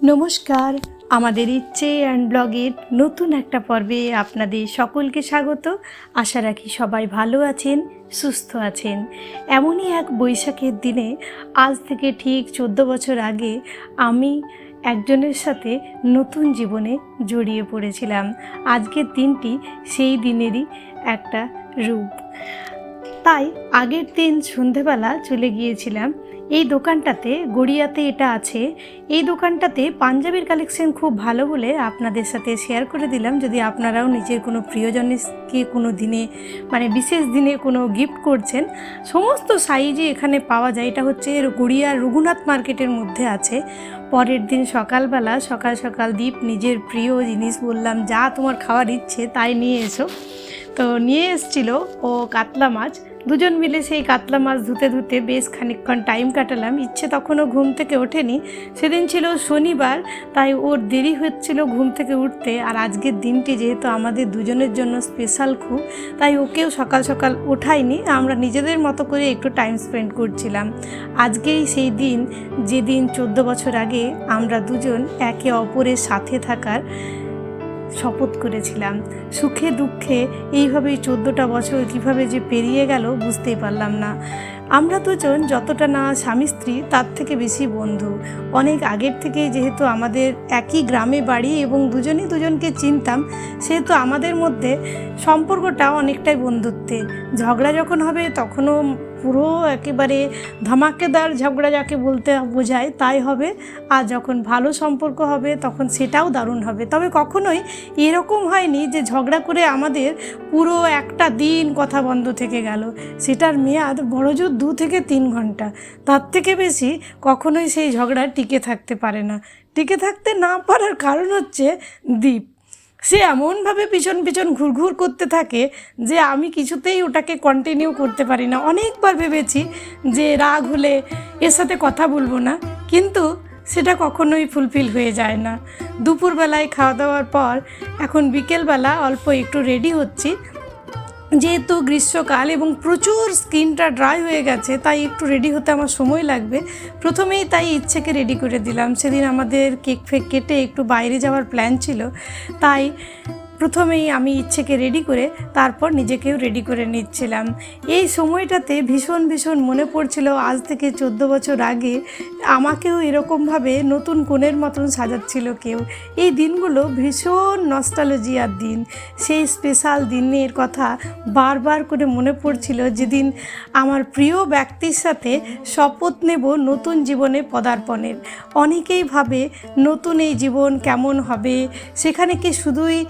নমস্কার, আমাদের ইচ্ছে অ্যান্ড ব্লগের নতুন একটা পর্বে আপনাদের সকলকে স্বাগত। আশা রাখি সবাই ভালো আছেন, সুস্থ আছেন। এমনই এক বৈশাখের দিনে আজ থেকে ঠিক 14 বছর আগে আমি একজনের সাথে নতুন জীবনে জড়িয়ে পড়েছিলাম। আজকের দিনটি সেই দিনেরই একটা রূপ। তাই আগের দিন সন্ধেবেলা চলে গিয়েছিলাম এই দোকানটাতে, গড়িয়াতে এটা আছে। এই দোকানটাতে পাঞ্জাবির কালেকশন খুব ভালো বলে আপনাদের সাথে শেয়ার করে দিলাম। যদি আপনারাও নিজের কোনো প্রিয়জনকে কোনো দিনে বিশেষ দিনে কোনো গিফট করছেন, সমস্ত সাইজে এখানে পাওয়া যায়। এটা হচ্ছে গড়িয়ার রঘুনাথ মার্কেটের মধ্যে আছে। পরের দিন সকালবেলা সকাল সকাল দীপ নিজের প্রিয় জিনিস বললাম, যা তোমার খাওয়ার ইচ্ছে তাই নিয়ে এসো। তো নিয়ে এসেছিল ও কাতলা মাছ। দুজন মিলে সেই কাতলা মাছ ধুতে ধুতে বেশ খানিকক্ষণ টাইম কাটালাম। ইচ্ছে তখনও ঘুম থেকে ওঠেনি, সেদিন ছিল শনিবার, তাই ওর দেরি হচ্ছিল ঘুম থেকে উঠতে। আর আজকের দিনটি যেহেতু আমাদের দুজনের জন্য স্পেশাল খুব, তাই ওকেও সকাল সকাল ওঠাইনি। আমরা নিজেদের মতো করে একটু টাইম স্পেন্ড করছিলাম। আজকেই সেই দিন যেদিন 14 বছর আগে আমরা দুজন একে অপরের সাথে থাকার শপথ করেছিলাম। সুখে দুঃখে এইভাবেই 14টা বছর কীভাবে যে পেরিয়ে গেল বুঝতেই পারলাম না। আমরা দুজন যতটা না স্বামী স্ত্রী, তার থেকে বেশি বন্ধু। অনেক আগের থেকে যেহেতু আমাদের একই গ্রামে বাড়ি এবং দুজনই দুজনকে চিনতাম, সেহেতু আমাদের মধ্যে সম্পর্কটা অনেকটাই বন্ধুত্বের। ঝগড়া যখন হবে তখনও পুরো একেবারে ধামাকেদার ঝগড়া যাকে বলতে বোঝায় তাই হবে। আর যখন ভালো সম্পর্ক হবে তখন সেটাও দারুণ হবে। তবে কখনোই এরকম হয়নি যে ঝগড়া করে আমাদের পুরো একটা দিন কথা বন্ধ থেকে গেল। সেটার মেয়াদ বড়জোর 2 থেকে 3 ঘন্টা, তার থেকে বেশি কখনোই সেই ঝগড়া টিকে থাকতে পারে না। টিকে থাকতে না পারার কারণ হচ্ছে দীপ। সে এমনভাবে পিছন পিছন ঘুরঘুর করতে থাকে যে আমি কিছুতেই ওটাকে কন্টিনিউ করতে পারি না। অনেকবার ভেবেছি যে রাগ হলে এর সাথে কথা বলবো না, কিন্তু সেটা কখনোই ফুলফিল হয়ে যায় না। দুপুরবেলায় খাওয়া দাওয়ার পর এখন বিকেলবেলা অল্প একটু রেডি হচ্ছি। যেহেতু গ্রীষ্মকাল এবং প্রচুর স্কিনটা ড্রাই হয়ে গেছে, তাই একটু রেডি হতে আমার সময় লাগবে। প্রথমেই তাই ইচ্ছেকে রেডি করে দিলাম। সেদিন আমাদের কেক ফেক কেটে একটু বাইরে যাওয়ার প্ল্যান ছিল, তাই প্রথমেই আমি ইচ্ছেকে রেডি করে তারপর নিজেকেও রেডি করে নিচ্ছিলাম। এই সময়টাতে ভীষণ ভীষণ মনে পড়ছিল আজ থেকে 14 বছর আগে আমাকেও এরকমভাবে নতুন কোণের মতন সাজাচ্ছিল কেউ। এই দিনগুলো ভীষণ নস্টালজিয়ার দিন। সেই স্পেশাল দিনের কথা বারবার করে মনে পড়ছিল, যেদিন আমার প্রিয় ব্যক্তির সাথে শপথ নেব নতুন জীবনে পদার্পণের। অনেকেই ভাবে নতুন এই জীবন কেমন হবে, সেখানে কি শুধুই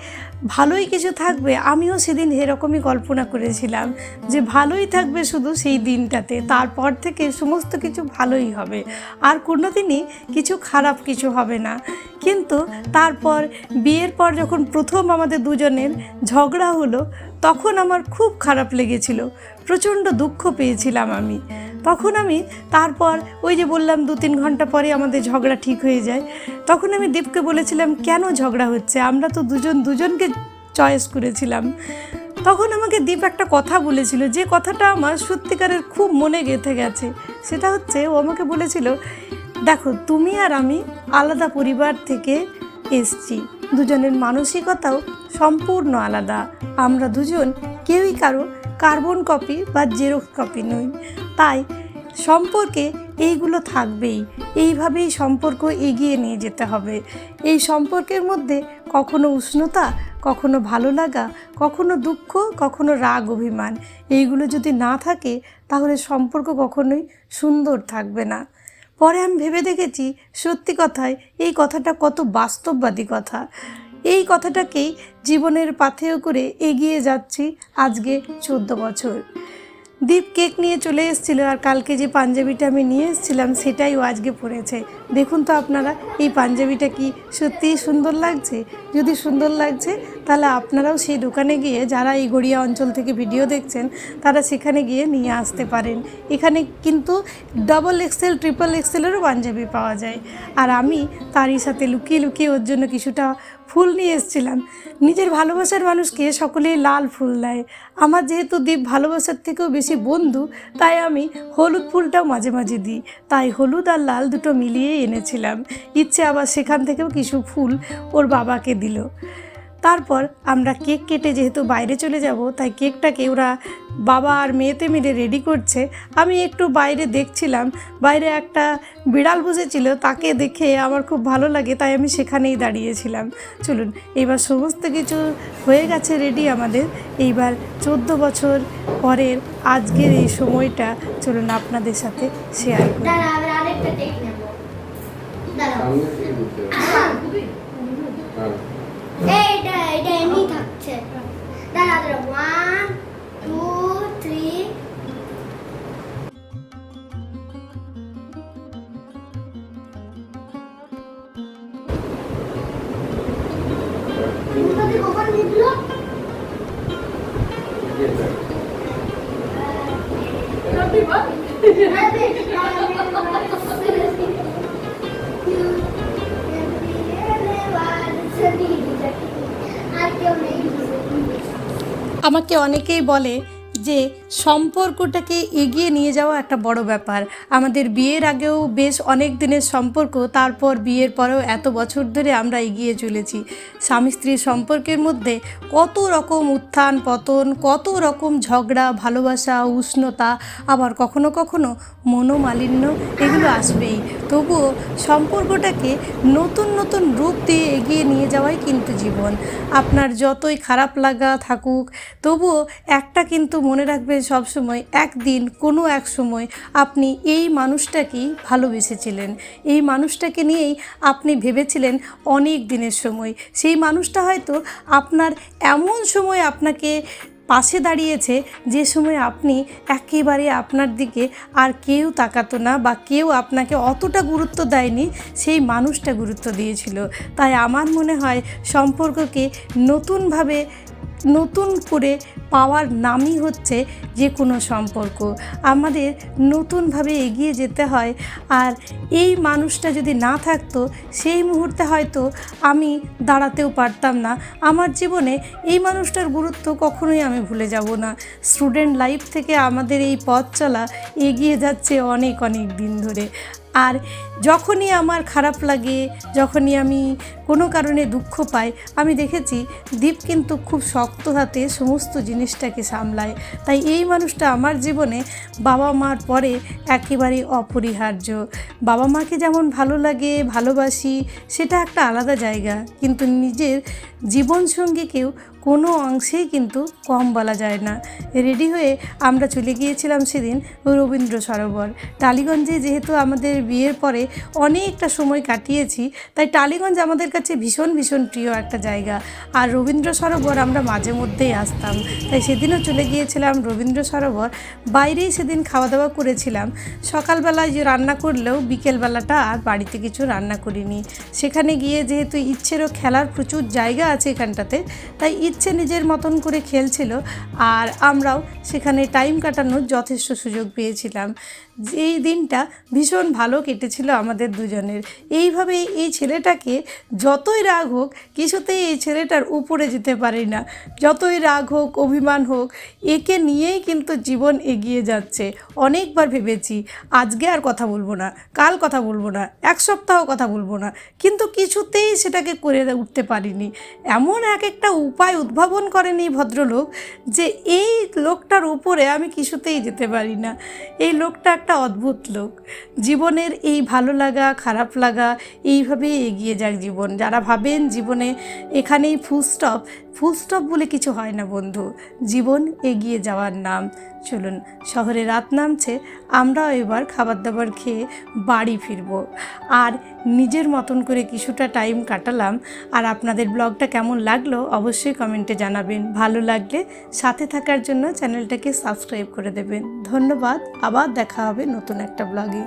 ভালোই কিছু থাকবে। আমিও সেদিন এরকমই কল্পনা করেছিলাম যে ভালোই থাকবে শুধু সেই দিনটাতে, তারপর থেকে সমস্ত কিছু ভালোই হবে, আর কোনো দিনই কিছু খারাপ কিছু হবে না। কিন্তু তারপর বিয়ের পর যখন প্রথম আমাদের দুজনের ঝগড়া হলো, তখন আমার খুব খারাপ লেগেছিল, প্রচণ্ড দুঃখ পেয়েছিলাম আমি। তখন আমি তারপর ওই যে বললাম 2-3 ঘন্টা পরে আমাদের ঝগড়া ঠিক হয়ে যায়। তখন আমি দীপকে বলেছিলাম, কেন ঝগড়া হচ্ছে, আমরা তো দুজন দুজনকে চয়েস করেছিলাম। তখন আমাকে দীপ একটা কথা বলেছিল, যে কথাটা আমার সত্যিকারের খুব মনে গেঁথে গেছে। সেটা হচ্ছে, ও আমাকে বলেছিল, দেখো তুমি আর আমি আলাদা পরিবার থেকে এসছি, দুজনের মানসিকতাও সম্পূর্ণ আলাদা। আমরা দুজন কেউই কারো কার্বন কপি বা জেরক্স কপি নই, তাই সম্পর্কে এইগুলো থাকবেই। এইভাবেই সম্পর্ক এগিয়ে নিয়ে যেতে হবে। এই সম্পর্কের মধ্যে কখনো উষ্ণতা, কখনো ভালো লাগা, কখনো দুঃখ, কখনো রাগ অভিমান, এইগুলো যদি না থাকে তাহলে সম্পর্ক কখনোই সুন্দর থাকবে না। পরে আমি ভেবে দেখেছি, সত্যি কথায় এই কথাটা কত বাস্তববাদী কথা। এই কথাটাকেই জীবনের পাথেয় করে এগিয়ে যাচ্ছি আজকে 14 বছর। দীপ কেক নিয়ে চলে এসেছিলো, আর কালকে যে পাঞ্জাবিটা আমি নিয়ে এসেছিলাম সেটাই ও আজকে পরেছে। দেখুন তো আপনারা, এই পাঞ্জাবিটা কি সত্যিই সুন্দর লাগছে? যদি সুন্দর লাগছে তাহলে আপনারাও সেই দোকানে গিয়ে, যারা এই গড়িয়া অঞ্চল থেকে ভিডিও দেখছেন তারা সেখানে গিয়ে নিয়ে আসতে পারেন। এখানে কিন্তু XXL, XXLেরও পাঞ্জাবি পাওয়া যায়। আর আমি তারই সাথে লুকিয়ে লুকিয়ে ওর জন্য কিছুটা ফুল নিয়ে এসেছিলাম। নিজের ভালোবাসার মানুষকে সকলেই লাল ফুল দেয়। আমার যেহেতু দীপ ভালোবাসার থেকেও বেশি বন্ধু, তাই আমি হলুদ ফুলটাও মাঝে মাঝে দিই। তাই হলুদ আর লাল দুটো মিলিয়ে এনেছিলাম। ইচ্ছে আবার সেখান থেকেও কিছু ফুল ওর বাবাকে দিল। তারপর আমরা কেক কেটে যেহেতু বাইরে চলে যাব, তাই কেকটাকে ওরা বাবা আর মেয়েতে মিলে রেডি করছে। আমি একটু বাইরে দেখছিলাম, বাইরে একটা বিড়াল বসেছিল, তাকে দেখে আমার খুব ভালো লাগে, তাই আমি সেখানেই দাঁড়িয়েছিলাম। চলুন, এবার সমস্ত কিছু হয়ে গেছে রেডি আমাদের। এইবার 14 বছর পরের আজকের এই সময়টা চলুন আপনাদের সাথে শেয়ার করি। এটা এমনি থাকছে। দাঁড়া 1 2 3 কখন নিবলো? আমাকে অনেকেই বলে যে সম্পর্কটাকে এগিয়ে নিয়ে যাওয়া একটা বড় ব্যাপার। আমাদের বিয়ের আগেও বেশ অনেক দিনের সম্পর্ক, তারপর বিয়ের পরেও এত বছর ধরে আমরা এগিয়ে চলেছি। স্বামী স্ত্রীর সম্পর্কের মধ্যে কত রকম উত্থান পতন, কত রকম ঝগড়া, ভালোবাসা, উষ্ণতা, আবার কখনো কখনো মনোমালিন্য, এগুলো আসবেই। তবুও সম্পর্কটাকে নতুন নতুন রূপ দিয়ে এগিয়ে নিয়ে যাওয়াই কিন্তু জীবন। আপনার যতই খারাপ লাগা থাকুক, তবুও একটা কিন্তু মনে রাখবেন সবসময়, একদিন কোনো এক সময় আপনি এই মানুষটাকেই ভালোবেসেছিলেন। এই মানুষটাকে নিয়েই আপনি ভেবেছিলেন অনেক দিনের সময়। সেই মানুষটা হয়তো আপনার এমন সময় আপনাকে পাশে দাঁড়িয়েছে যে সময় আপনি একেবারে আপনার দিকে আর কেউ তাকাতো না, বা কেউ আপনাকে অতটা গুরুত্ব দেয়নি, সেই মানুষটা গুরুত্ব দিয়েছিল। তাই আমার মনে হয় সম্পর্ককে নতুনভাবে নতুন করে পাওয়ার নামই হচ্ছে যে কোনো সম্পর্ক। আমাদের নতুনভাবে এগিয়ে যেতে হয়। আর এই মানুষটা যদি না থাকতো, সেই মুহূর্তে হয়তো আমি দাঁড়াতেও পারতাম না। আমার জীবনে এই মানুষটার গুরুত্ব কখনোই আমি ভুলে যাব না। স্টুডেন্ট লাইফ থেকে আমাদের এই পথ চলা এগিয়ে যাচ্ছে অনেক অনেক দিন ধরে। আর যখনই আমার খারাপ লাগে, যখনই আমি কোনো কারণে দুঃখ পাই, আমি দেখেছি দীপ কিন্তু খুব শক্ত হাতে সমস্ত জিনিসটাকে সামলায়। তাই এই মানুষটা আমার জীবনে বাবা মার পরে একেবারে অপরিহার্য। বাবা মাকে যেমন ভালো লাগে, ভালোবাসি, সেটা একটা আলাদা জায়গা, কিন্তু নিজের জীবনসঙ্গীকেও কোনো অংশেই কিন্তু কম বলা যায় না। রেডি হয়ে আমরা চলে গিয়েছিলাম সেদিন রবীন্দ্র সরোবর। টালিগঞ্জে যেহেতু আমাদের বিয়ের পরে অনেকটা সময় কাটিয়েছি, তাই টালিগঞ্জ আমাদের কাছে ভীষণ ভীষণ প্রিয় একটা জায়গা। আর রবীন্দ্র সরোবর আমরা মাঝে মধ্যেই আসতাম, তাই সেদিনও চলে গিয়েছিলাম রবীন্দ্র সরোবর। বাইরেই সেদিন খাওয়া দাওয়া করেছিলাম। সকালবেলায় যে রান্না করলেও বিকেলবেলাটা আর বাড়িতে কিছু রান্না করিনি। সেখানে গিয়ে যেহেতু ইচ্ছেরও খেলার প্রচুর জায়গা আছে এখানটাতে, তাই ইচ্ছে নিজের মতন করে খেলছিল, আর আমরাও সেখানে টাইম কাটানোর যথেষ্ট সুযোগ পেয়েছিলাম। এই দিনটা ভীষণ ভালো কেটেছিল আমাদের দুজনের। এইভাবেই এই ছেলেটাকে যতই রাগ হোক, কিছুতেই এই ছেলেটার উপরে যেতে পারি না। যতই রাগ হোক, অভিমান হোক, একে নিয়েই কিন্তু জীবন এগিয়ে যাচ্ছে। অনেকবার ভেবেছি আজকে আর কথা বলবো না, কাল কথা বলবো না, এক সপ্তাহ কথা বলবো না, কিন্তু কিছুতেই সেটাকে করে উঠতে পারিনি। এমন এক একটা উপায় উদ্ভাবন করেনি ভদ্রলোক যে এই লোকটার উপরে আমি কিছুতেই যেতে পারি না। এই লোকটা একটা অদ্ভুত লোক। জীবনের এই ভালো লাগা, খারাপ লাগা, এইভাবেই এগিয়ে যাক জীবন। যারা ভাবেন জীবনে এখানেই ফুল স্টপ বলে কিছু হয় না বন্ধু, জীবন এগিয়ে যাওয়ার নাম। চলুন, শহরে রাত নামছে, আমরাও এবার খাবার দাবার খেয়ে বাড়ি ফিরব। আর নিজের মতন করে কিছুটা টাইম কাটালাম। আর আপনাদের ব্লগটা কেমন লাগলো অবশ্যই কমেন্টে জানাবেন। ভালো লাগলে সাথে থাকার জন্য চ্যানেলটাকে সাবস্ক্রাইব করে দেবেন। ধন্যবাদ। আবার দেখা হবে নতুন একটা ব্লগে।